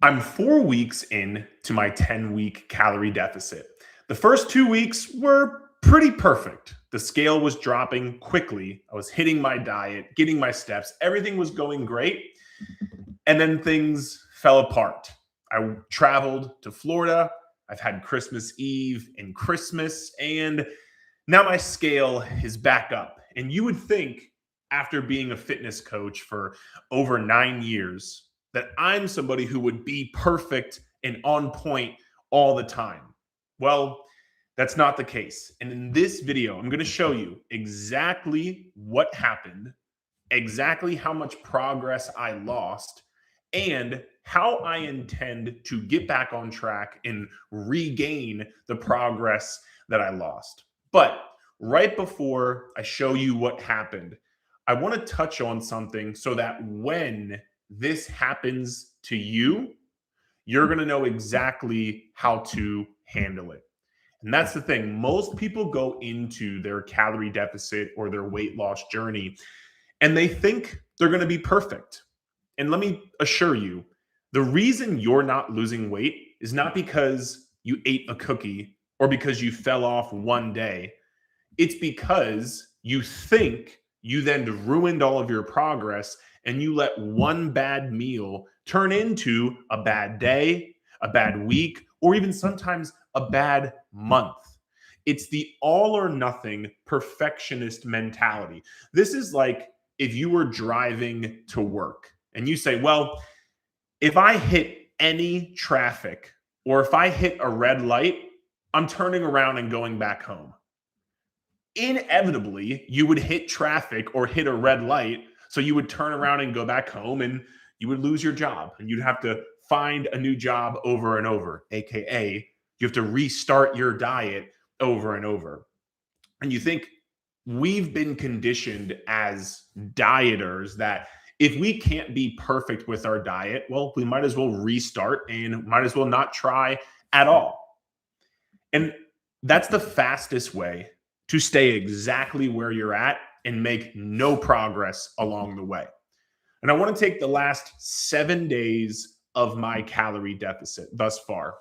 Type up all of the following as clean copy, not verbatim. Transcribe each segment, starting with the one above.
I'm 4 weeks in to my 10-week calorie deficit. The first 2 weeks were pretty perfect. The scale was dropping quickly. I was hitting my diet, getting my steps. Everything was going great. And then things fell apart. I traveled to Florida. I've had Christmas Eve and Christmas, and now my scale is back up. And you would think, after being a fitness coach for over 9 years, that I'm somebody who would be perfect and on point all the time. Well, that's not the case. And in this video, I'm going to show you exactly what happened, exactly how much progress I lost, and how I intend to get back on track and regain the progress that I lost. But right before I show you what happened, I want to touch on something so that when this happens to you, you're going to know exactly how to handle it. And that's the thing. Most people go into their calorie deficit or their weight loss journey and they think they're going to be perfect. And let me assure you, the reason you're not losing weight is not because you ate a cookie or because you fell off one day. It's because you think you then ruined all of your progress and you let one bad meal turn into a bad day, a bad week, or even sometimes a bad month. It's the all or nothing perfectionist mentality. This is like if you were driving to work and you say, well, if I hit any traffic or if I hit a red light, I'm turning around and going back home. Inevitably, you would hit traffic or hit a red light. So you would turn around and go back home and you would lose your job and you'd have to find a new job over and over, AKA, you have to restart your diet over and over. And you think we've been conditioned as dieters that if we can't be perfect with our diet, well, we might as well restart and might as well not try at all. And that's the fastest way to stay exactly where you're at and make no progress along the way. And I want to take the last 7 days of my calorie deficit thus far.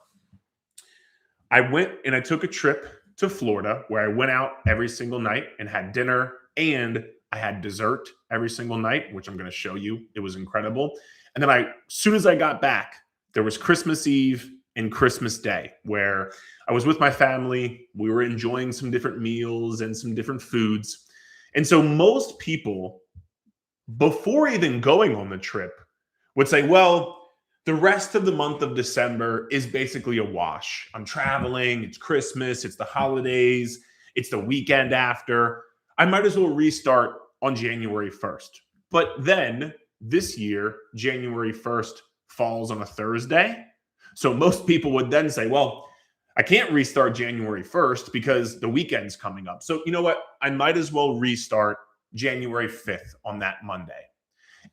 I went and I took a trip to Florida where I went out every single night and had dinner and I had dessert every single night, which I'm going to show you. It was incredible. And then as soon as I got back, there was Christmas Eve and Christmas Day where I was with my family. We were enjoying some different meals and some different foods. And so most people, before even going on the trip, would say, well, the rest of the month of December is basically a wash. I'm traveling, it's Christmas, it's the holidays, it's the weekend after. I might as well restart on January 1st. But then this year, January 1st falls on a Thursday. So most people would then say, well, I can't restart January 1st because the weekend's coming up. So you know what? I might as well restart January 5th on that Monday.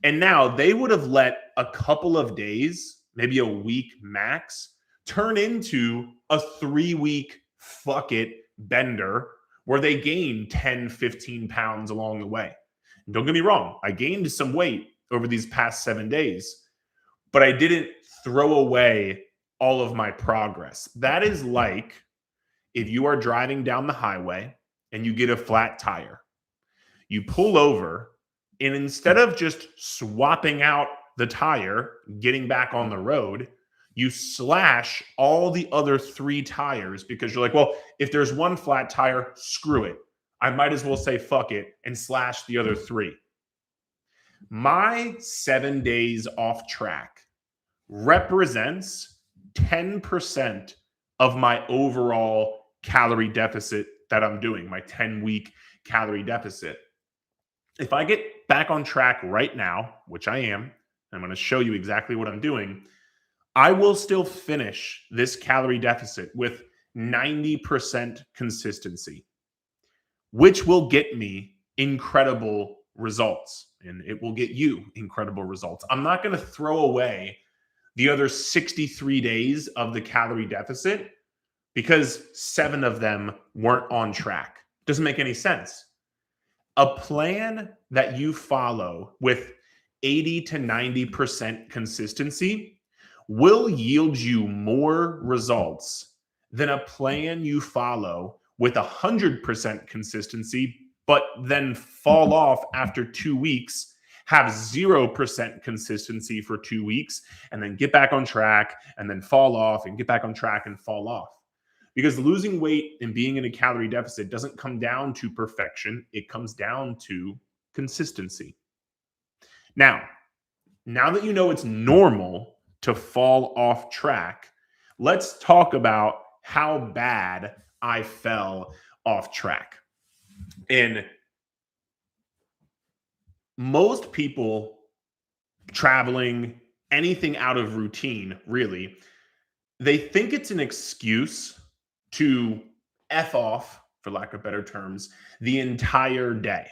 And now they would have let a couple of days, maybe a week max, turn into a 3-week fuck it bender where they gain 10, 15 pounds along the way. And don't get me wrong, I gained some weight over these past 7 days, but I didn't throw away all of my progress. That is like if you are driving down the highway and you get a flat tire, you pull over, and instead of just swapping out the tire, getting back on the road, you slash all the other 3 tires because you're like, well, if there's one flat tire, screw it. I might as well say fuck it and slash the other 3. My 7 days off track represents 10% of my overall calorie deficit that I'm doing, my 10-week calorie deficit. If I get back on track right now, which I am, I'm going to show you exactly what I'm doing, I will still finish this calorie deficit with 90% consistency, which will get me incredible results, and it will get you incredible results. I'm not going to throw away the other 63 days of the calorie deficit because 7 of them weren't on track. Doesn't make any sense. A plan that you follow with 80 to 90% consistency will yield you more results than a plan you follow with 100% consistency, but then fall off after 2 weeks, have 0% consistency for 2 weeks, and then get back on track and then fall off and get back on track and fall off. Because losing weight and being in a calorie deficit doesn't come down to perfection, it comes down to consistency. Now that you know it's normal to fall off track, let's talk about how bad I fell off track. And most people traveling, anything out of routine, really, they think it's an excuse to F off, for lack of better terms, the entire day.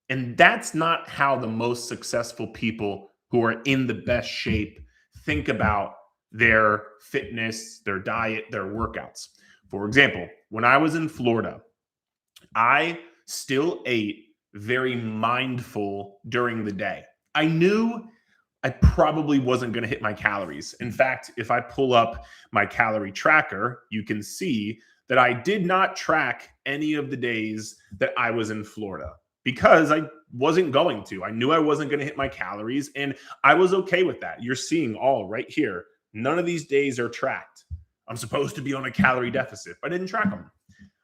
And that's not how the most successful people who are in the best shape think about their fitness, their diet, their workouts. For example, when I was in Florida, I still ate very mindful during the day. I knew I probably wasn't going to hit my calories. In fact, if I pull up my calorie tracker, you can see that I did not track any of the days that I was in Florida because I wasn't going to. I knew I wasn't going to hit my calories, and I was okay with that. You're seeing all right here. None of these days are tracked. I'm supposed to be on a calorie deficit, but I didn't track them.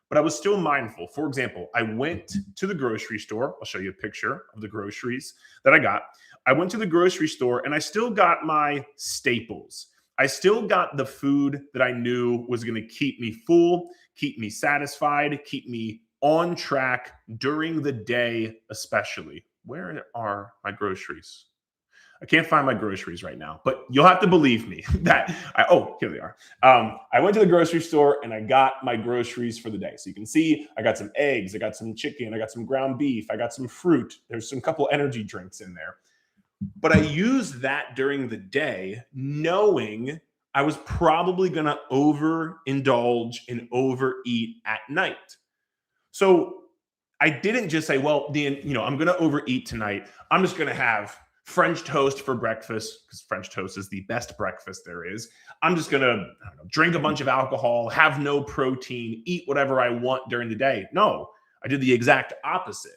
But I was still mindful. For example, I went to the grocery store. I'll show you a picture of the groceries that I got. I went to the grocery store and I still got my staples. I still got the food that I knew was going to keep me full, keep me satisfied, keep me on track during the day, especially. Where are my groceries? I can't find my groceries right now, but you'll have to believe me that here they are. I went to the grocery store and I got my groceries for the day. So you can see I got some eggs, I got some chicken, I got some ground beef, I got some fruit. There's some couple energy drinks in there. But I used that during the day, knowing I was probably going to overindulge and overeat at night. So I didn't just say, well, I'm going to overeat tonight. I'm just going to have French toast for breakfast because French toast is the best breakfast there is. I'm just going to drink a bunch of alcohol, have no protein, eat whatever I want during the day. No, I did the exact opposite.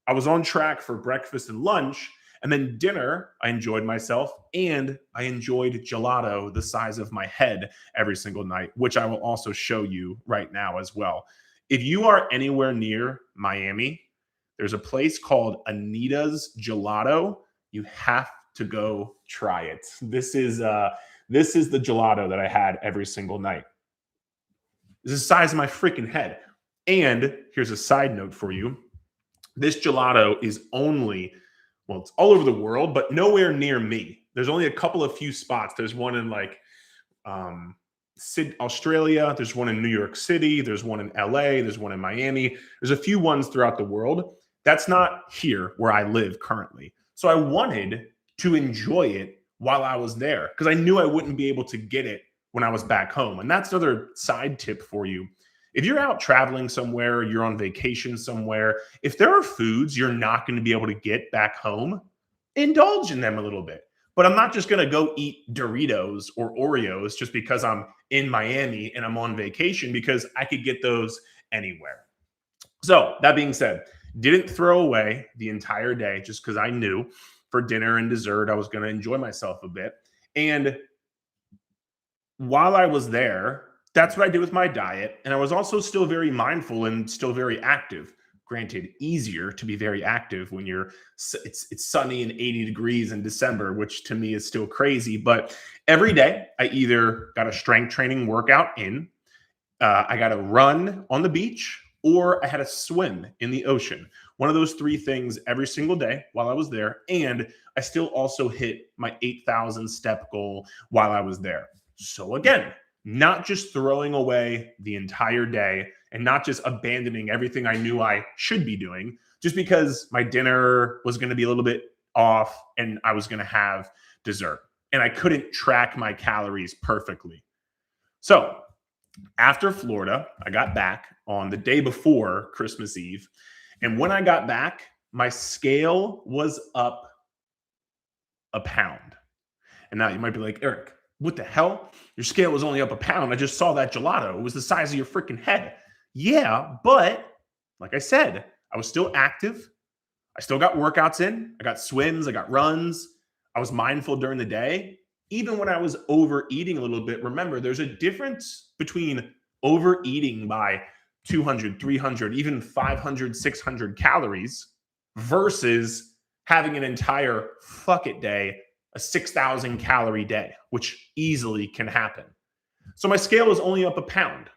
I was on track for breakfast and lunch. And then dinner, I enjoyed myself, and I enjoyed gelato the size of my head every single night, which I will also show you right now as well. If you are anywhere near Miami, there's a place called Anita's Gelato. You have to go try it. This is the gelato that I had every single night. This is the size of my freaking head. And here's a side note for you. This gelato is it's all over the world, but nowhere near me. There's only a couple of few spots. There's one in Australia. There's one in New York City. There's one in LA. There's one in Miami. There's a few ones throughout the world. That's not here where I live currently. So I wanted to enjoy it while I was there because I knew I wouldn't be able to get it when I was back home. And that's another side tip for you. If you're out traveling somewhere, you're on vacation somewhere, if there are foods you're not going to be able to get back home, indulge in them a little bit. But I'm not just going to go eat Doritos or Oreos just because I'm in Miami and I'm on vacation because I could get those anywhere. So that being said, didn't throw away the entire day just because I knew for dinner and dessert I was going to enjoy myself a bit. And while I was there, that's what I did with my diet. And I was also still very mindful and still very active. Granted, easier to be very active when it's sunny and 80 degrees in December, which to me is still crazy. But every day I either got a strength training workout in, I got a run on the beach, or I had a swim in the ocean. One of those three things every single day while I was there. And I still also hit my 8,000 step goal while I was there. So again, not just throwing away the entire day and not just abandoning everything I knew I should be doing just because my dinner was going to be a little bit off and I was going to have dessert and I couldn't track my calories perfectly. So after Florida, I got back on the day before Christmas Eve. And when I got back, my scale was up a pound. And now you might be like, Eric, What the hell? Your scale was only up a pound. I just saw that gelato. It was the size of your freaking head. Yeah, but like I said, I was still active. I still got workouts in. I got swims, I got runs. I was mindful during the day. Even when I was overeating a little bit, remember, there's a difference between overeating by 200, 300, even 500, 600 calories versus having an entire fuck it day, a 6,000 calorie day, which easily can happen. So my scale was only up a pound,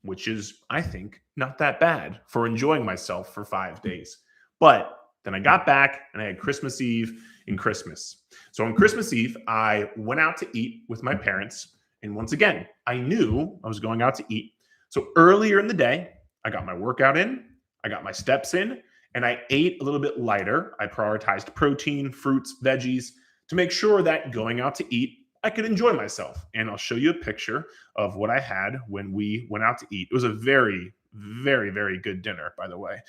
which is, I think, not that bad for enjoying myself for 5 days. But then I got back and I had Christmas Eve and Christmas. So on Christmas Eve, I went out to eat with my parents. And once again, I knew I was going out to eat. So earlier in the day, I got my workout in, I got my steps in, and I ate a little bit lighter. I prioritized protein, fruits, veggies to make sure that going out to eat, I could enjoy myself. And I'll show you a picture of what I had when we went out to eat. It was a very, very, very good dinner, by the way.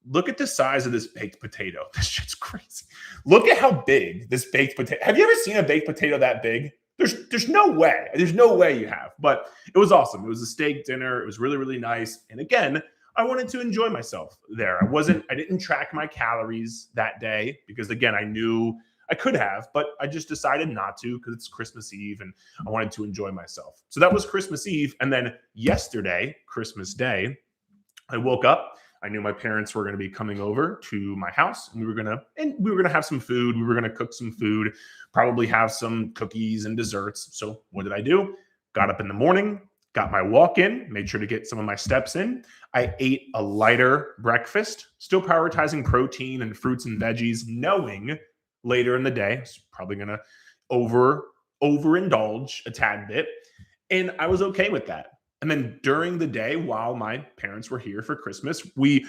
Look at the size of this baked potato. This shit's crazy. Look at how big this baked potato. Have you ever seen a baked potato that big? There's no way. There's no way you have. But it was awesome. It was a steak dinner. It was really, really nice. And again, I wanted to enjoy myself there. I didn't track my calories that day because again, I knew I could have, but I just decided not to because it's Christmas Eve and I wanted to enjoy myself. So that was Christmas Eve. And then yesterday, Christmas Day, I woke up. I knew my parents were going to be coming over to my house and we were going to have some food. We were going to cook some food, probably have some cookies and desserts. So what did I do? Got up in the morning, got my walk in, made sure to get some of my steps in. I ate a lighter breakfast, still prioritizing protein and fruits and veggies, knowing later in the day, it's probably going to overindulge a tad bit. And I was okay with that. And then during the day, while my parents were here for Christmas, we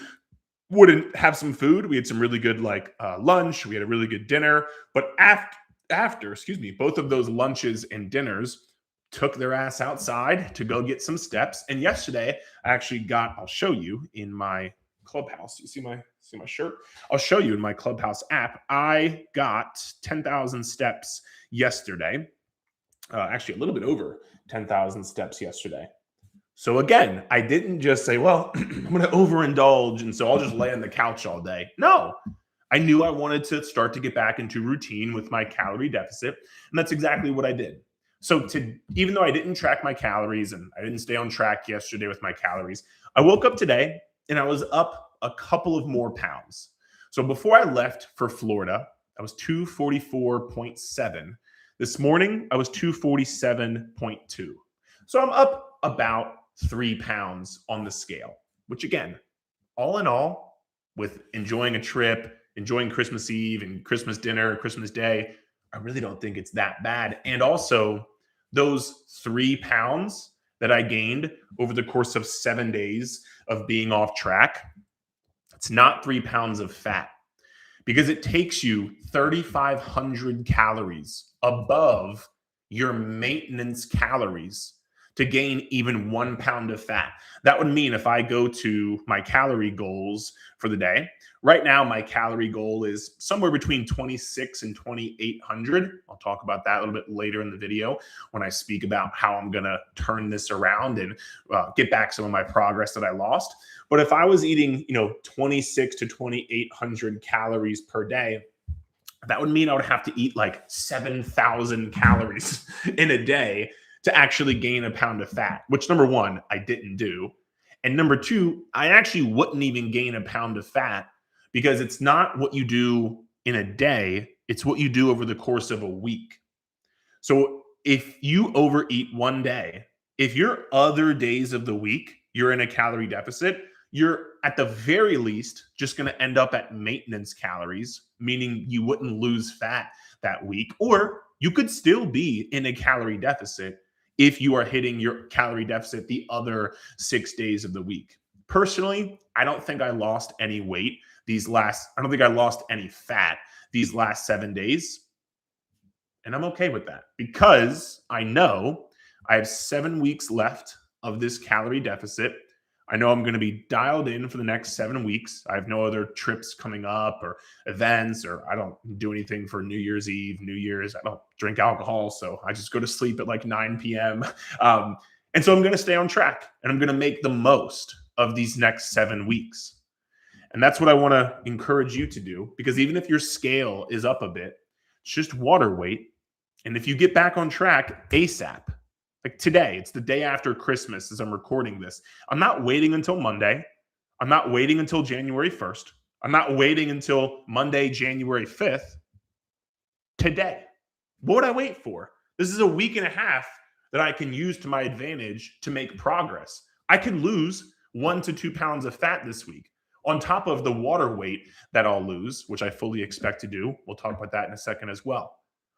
wouldn't have some food. We had some really good lunch. We had a really good dinner. But after, both of those lunches and dinners took their ass outside to go get some steps. And yesterday, I actually I'll show you in my Clubhouse. You see my shirt? I'll show you in my Clubhouse app. I got 10,000 steps yesterday. Actually, a little bit over 10,000 steps yesterday. So again, I didn't just say, well, I'm going to overindulge, and so I'll just lay on the couch all day. No, I knew I wanted to start to get back into routine with my calorie deficit, and that's exactly what I did. So even though I didn't track my calories and I didn't stay on track yesterday with my calories, I woke up today and I was up a couple of more pounds. So before I left for Florida, I was 244.7. This morning, I was 247.2. So I'm up about 3 pounds on the scale, which again, all in all, with enjoying a trip, enjoying Christmas Eve and Christmas dinner, Christmas Day, I really don't think it's that bad. And also, those 3 pounds that I gained over the course of 7 days of being off track, it's not 3 pounds of fat because it takes you 3,500 calories above your maintenance calories to gain even 1 pound of fat. That would mean if I go to my calorie goals for the day, right now my calorie goal is somewhere between 26 and 2,800. I'll talk about that a little bit later in the video when I speak about how I'm gonna turn this around and get back some of my progress that I lost. But if I was eating, 26 to 2,800 calories per day, that would mean I would have to eat like 7,000 calories in a day to actually gain a pound of fat, which number one, I didn't do. And number two, I actually wouldn't even gain a pound of fat because it's not what you do in a day, it's what you do over the course of a week. So if you overeat one day, if your other days of the week, you're in a calorie deficit, you're at the very least just going to end up at maintenance calories, meaning you wouldn't lose fat that week, or you could still be in a calorie deficit if you are hitting your calorie deficit the other 6 days of the week. Personally, I don't think I lost any weight I don't think I lost any fat these last 7 days. And I'm okay with that because I know I have 7 weeks left of this calorie deficit. I know I'm going to be dialed in for the next 7 weeks. I have no other trips coming up or events, or I don't do anything for New Year's Eve, New Year's. I don't drink alcohol. So I just go to sleep at like 9 p.m. Um, and so I'm going to stay on track and I'm going to make the most of these next 7 weeks. And that's what I want to encourage you to do, because even if your scale is up a bit, it's just water weight. And if you get back on track ASAP, like today, it's the day after Christmas as I'm recording this. I'm not waiting until Monday. I'm not waiting until January 1st. I'm not waiting until Monday, January 5th. Today. What would I wait for? This is a week and a half that I can use to my advantage to make progress. I can lose 1 to 2 pounds of fat this week on top of the water weight that I'll lose, which I fully expect to do. We'll talk about that in a second as well.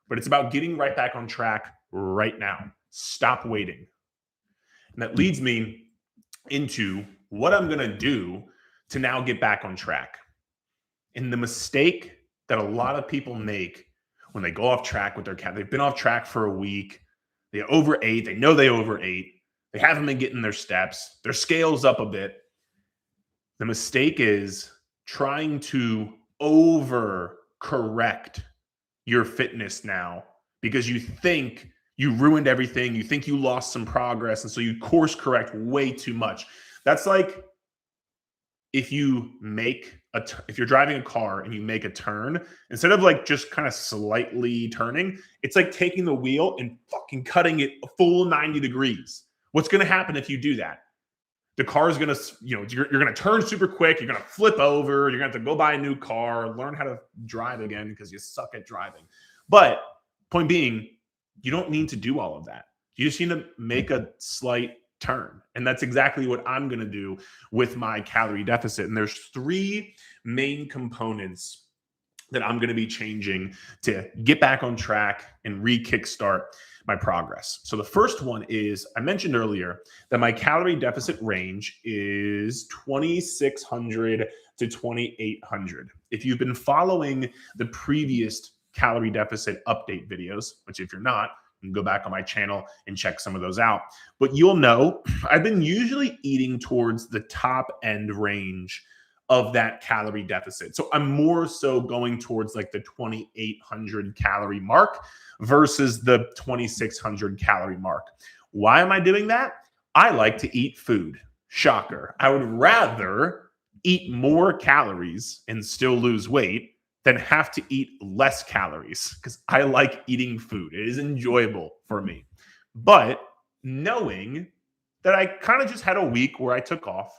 But it's about getting right back on track right now. Stop waiting. And that leads me into what I'm going to do to now get back on track. And the mistake that a lot of people make when they go off track with their cat, they've been off track for a week, they overate, they know they overate, they haven't been getting their steps, their scale's up a bit. The mistake is trying to over correct your fitness now because you think you ruined everything. You think you lost some progress. And so you course correct way too much. That's like if you make if you're driving a car and you make a turn, instead of like just kind of slightly turning, it's like taking the wheel and fucking cutting it a full 90 degrees. What's going to happen if you do that? The car is going to, you're going to turn super quick. You're going to flip over. You're going to have to go buy a new car, learn how to drive again because you suck at driving. But point being, you don't need to do all of that. You just need to make a slight turn. And that's exactly what I'm going to do with my calorie deficit. And there's 3 main components that I'm going to be changing to get back on track and re-kickstart my progress. So the first one is, I mentioned earlier that my calorie deficit range is 2,600 to 2,800. If you've been following the previous calorie deficit update videos, which if you're not, you can go back on my channel and check some of those out. But you'll know I've been usually eating towards the top end range of that calorie deficit. So I'm more so going towards like the 2,800 calorie mark versus the 2,600 calorie mark. Why am I doing that? I like to eat food. Shocker. I would rather eat more calories and still lose weight than have to eat less calories because I like eating food. It is enjoyable for me. But knowing that I kind of just had a week where I took off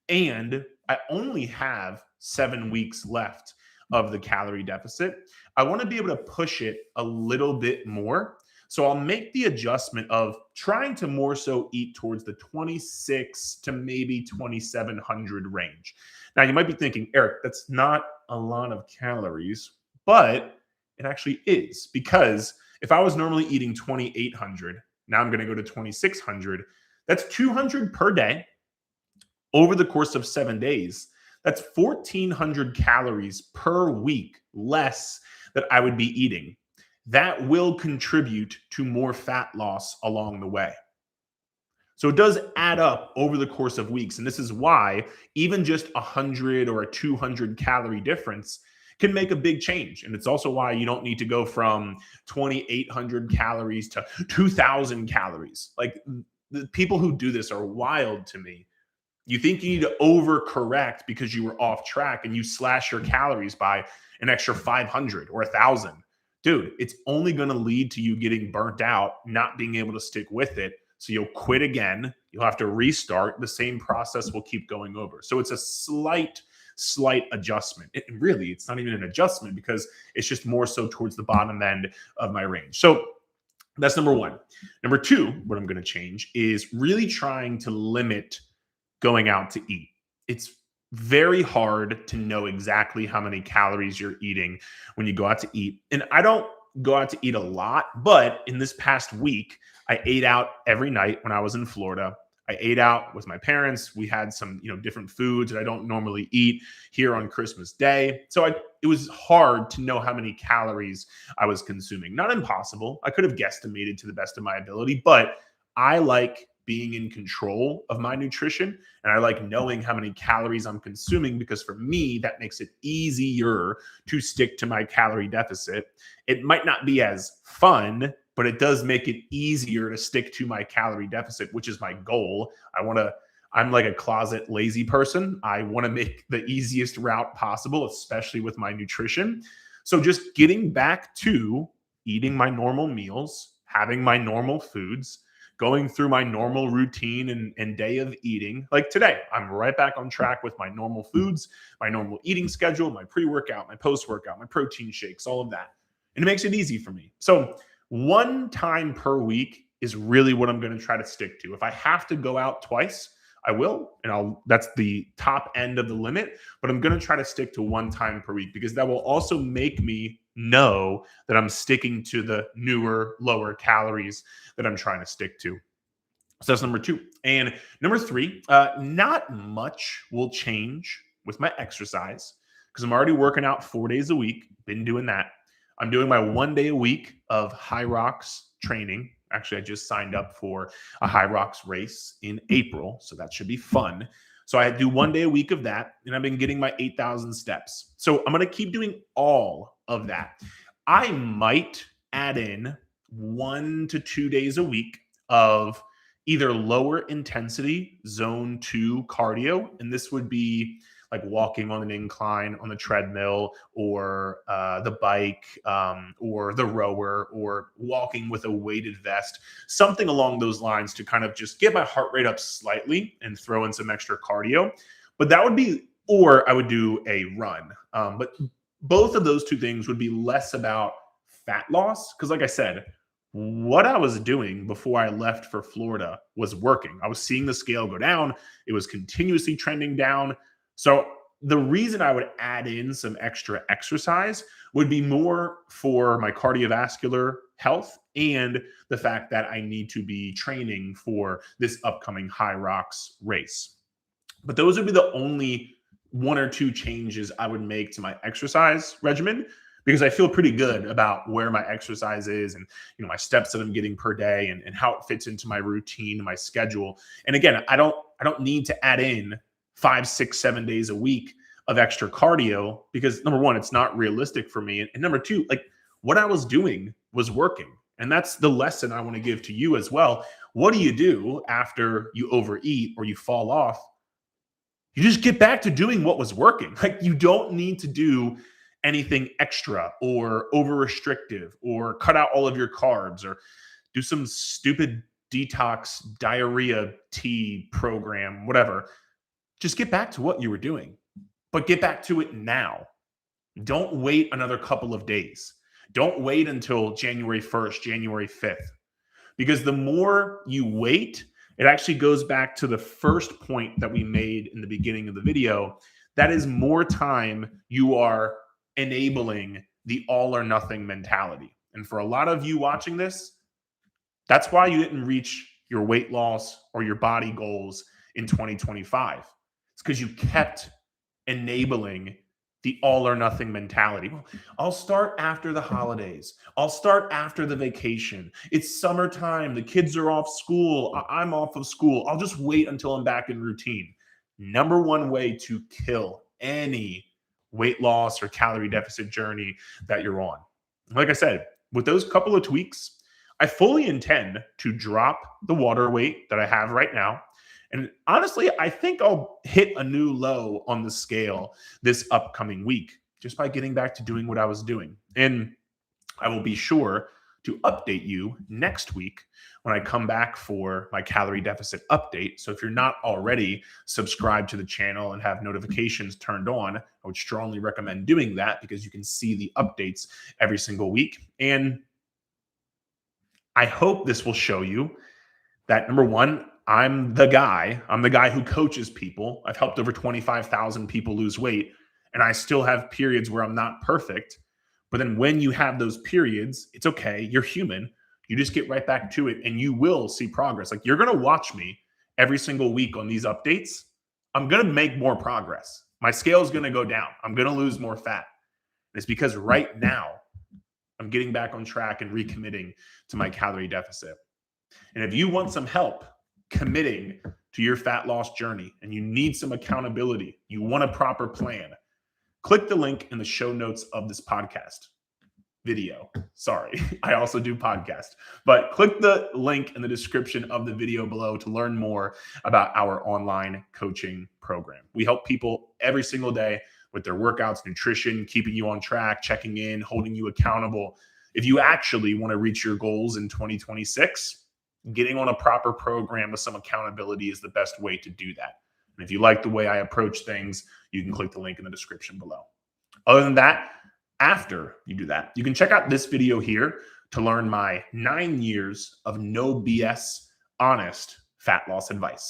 and I only have 7 weeks left of the calorie deficit, I want to be able to push it a little bit more. So I'll make the adjustment of trying to more so eat towards the 26 to maybe 2,700 range. Now you might be thinking, Eric, that's not a lot of calories, but it actually is, because if I was normally eating 2,800, now I'm going to go to 2,600. That's 200 per day over the course of 7 days. That's 1,400 calories per week less that I would be eating. That will contribute to more fat loss along the way. So it does add up over the course of weeks. And this is why even just 100 or a 200 calorie difference can make a big change. And it's also why you don't need to go from 2,800 calories to 2,000 calories. Like, the people who do this are wild to me. You think you need to overcorrect because you were off track and you slash your calories by an extra 500 or 1,000. Dude, it's only going to lead to you getting burnt out, not being able to stick with it. So you'll quit again. You'll have to restart. The same process will keep going over. So it's a slight adjustment. Really, it's not even an adjustment because it's just more so towards the bottom end of my range. So that's number one. Number two, what I'm going to change is really trying to limit going out to eat. It's very hard to know exactly how many calories you're eating when you go out to eat. And I don't go out to eat a lot, but in this past week, I ate out every night when I was in Florida. I ate out with my parents. We had some, different foods that I don't normally eat here on Christmas Day. So it was hard to know how many calories I was consuming. Not impossible. I could have guesstimated to the best of my ability, but I like being in control of my nutrition. And I like knowing how many calories I'm consuming because for me, that makes it easier to stick to my calorie deficit. It might not be as fun, but it does make it easier to stick to my calorie deficit, which is my goal. I'm like a closet lazy person. I want to make the easiest route possible, especially with my nutrition. So just getting back to eating my normal meals, having my normal foods, going through my normal routine and day of eating. Like today, I'm right back on track with my normal foods, my normal eating schedule, my pre-workout, my post-workout, my protein shakes, all of that. And it makes it easy for me. So one time per week is really what I'm going to try to stick to. If I have to go out twice, I will, and that's the top end of the limit, but I'm going to try to stick to one time per week because that will also make me know that I'm sticking to the newer, lower calories that I'm trying to stick to. So that's number 2. And number 3, not much will change with my exercise because I'm already working out 4 days a week, been doing that. I'm doing my 1 day a week of high rocks training. Actually, I just signed up for a high rocks race in April, so that should be fun. So I do 1 day a week of that, and I've been getting my 8,000 steps. So I'm going to keep doing all of that. I might add in 1 to 2 days a week of either lower intensity zone 2 cardio, and this would be like walking on an incline on the treadmill or the bike or the rower or walking with a weighted vest, something along those lines to kind of just get my heart rate up slightly and throw in some extra cardio. But that would be, or I would do a run. But both of those two things would be less about fat loss. Because like I said, what I was doing before I left for Florida was working. I was seeing the scale go down. It was continuously trending down. So the reason I would add in some extra exercise would be more for my cardiovascular health and the fact that I need to be training for this upcoming High Rocks race. But those would be the only 1 or 2 changes I would make to my exercise regimen because I feel pretty good about where my exercise is and my steps that I'm getting per day and how it fits into my routine, my schedule. And again, I don't need to add in 5, 6, 7 days a week of extra cardio because number 1, it's not realistic for me. And number 2, like what I was doing was working. And that's the lesson I want to give to you as well. What do you do after you overeat or you fall off? You just get back to doing what was working. Like you don't need to do anything extra or over restrictive or cut out all of your carbs or do some stupid detox diarrhea tea program, whatever. Just get back to what you were doing, but get back to it now. Don't wait another couple of days. Don't wait until January 1st, January 5th, because the more you wait, it actually goes back to the first point that we made in the beginning of the video. That is more time you are enabling the all or nothing mentality. And for a lot of you watching this, that's why you didn't reach your weight loss or your body goals in 2025. It's because you kept enabling the all or nothing mentality. Well, I'll start after the holidays. I'll start after the vacation. It's summertime. The kids are off school. I'm off of school. I'll just wait until I'm back in routine. Number 1 way to kill any weight loss or calorie deficit journey that you're on. Like I said, with those couple of tweaks, I fully intend to drop the water weight that I have right now. And honestly, I think I'll hit a new low on the scale this upcoming week just by getting back to doing what I was doing. And I will be sure to update you next week when I come back for my calorie deficit update. So if you're not already subscribed to the channel and have notifications turned on, I would strongly recommend doing that because you can see the updates every single week. And I hope this will show you that number 1, I'm the guy who coaches people. I've helped over 25,000 people lose weight, and I still have periods where I'm not perfect. But then when you have those periods, it's okay. You're human. You just get right back to it and you will see progress. Like you're going to watch me every single week on these updates. I'm going to make more progress. My scale is going to go down. I'm going to lose more fat. And it's because right now I'm getting back on track and recommitting to my calorie deficit. And if you want some help committing to your fat loss journey and you need some accountability, you want a proper plan, click the link in the show notes of this podcast video. Sorry, I also do podcast, but click the link in the description of the video below to learn more about our online coaching program. We help people every single day with their workouts, nutrition, keeping you on track, checking in, holding you accountable. If you actually want to reach your goals in 2026, getting on a proper program with some accountability is the best way to do that. And if you like the way I approach things, you can click the link in the description below. Other than that, after you do that, you can check out this video here to learn my 9 years of no BS, honest fat loss advice.